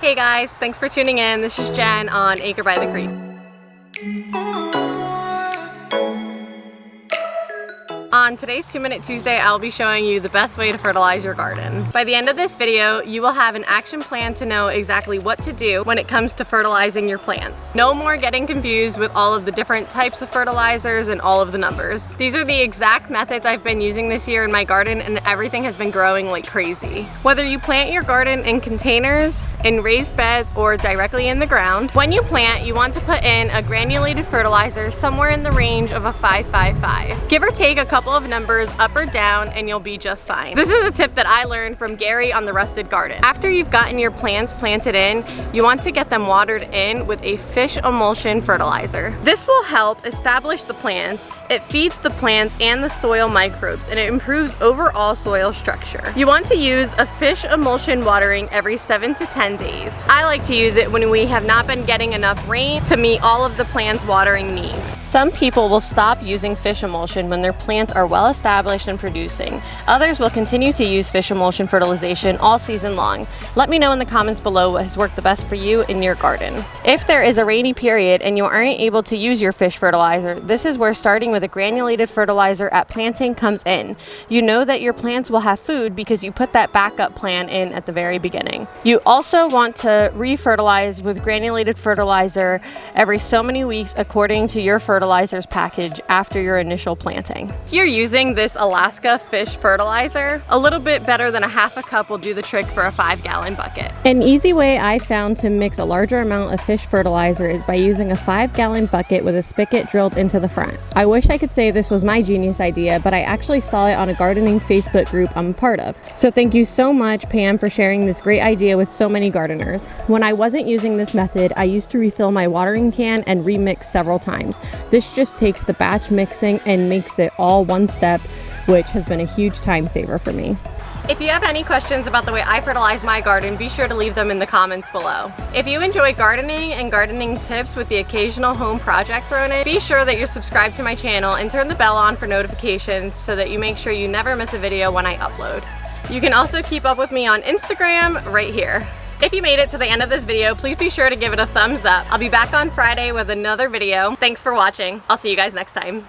Hey guys, thanks for tuning in. This is Jen on Acre by the Creek. On today's 2-Minute Tuesday, I'll be showing you the best way to fertilize your garden. By the end of this video, you will have an action plan to know exactly what to do when it comes to fertilizing your plants. No more getting confused with all of the different types of fertilizers and all of the numbers. These are the exact methods I've been using this year in my garden, and everything has been growing like crazy. Whether you plant your garden in containers, in raised beds, or directly in the ground, when you plant, you want to put in a granulated fertilizer somewhere in the range of a 5-5-5. Give or take a couple of numbers up or down and you'll be just fine. This is a tip that I learned from Gary on the Rusted Garden. After you've gotten your plants planted in, you want to get them watered in with a fish emulsion fertilizer. This will help establish the plants, it feeds the plants and the soil microbes, and it improves overall soil structure. You want to use a fish emulsion watering every 7 to 10 days. I like to use it when we have not been getting enough rain to meet all of the plants' watering needs. Some people will stop using fish emulsion when their plants are well established and producing. Others will continue to use fish emulsion fertilization all season long. Let me know in the comments below what has worked the best for you in your garden. If there is a rainy period and you aren't able to use your fish fertilizer, this is where starting with a granulated fertilizer at planting comes in. You know that your plants will have food because you put that backup plan in at the very beginning. You also want to re-fertilize with granulated fertilizer every so many weeks according to your fertilizer's package after your initial planting. If you're using this Alaska fish fertilizer, a little bit better than a half a cup will do the trick for a 5-gallon bucket. An easy way I found to mix a larger amount of fish fertilizer is by using a 5-gallon bucket with a spigot drilled into the front. I wish I could say this was my genius idea, but I actually saw it on a gardening Facebook group I'm a part of. So thank you so much, Pam, for sharing this great idea with so many gardeners. When I wasn't using this method, I used to refill my watering can and remix several times. This just takes the batch mixing and makes it all one step, which has been a huge time saver for me. If you have any questions about the way I fertilize my garden, be sure to leave them in the comments below. If you enjoy gardening and gardening tips with the occasional home project thrown in, be sure that you're subscribed to my channel and turn the bell on for notifications so that you make sure you never miss a video when I upload. You can also keep up with me on Instagram right here. If you made it to the end of this video, please be sure to give it a thumbs up. I'll be back on Friday with another video. Thanks for watching. I'll see you guys next time.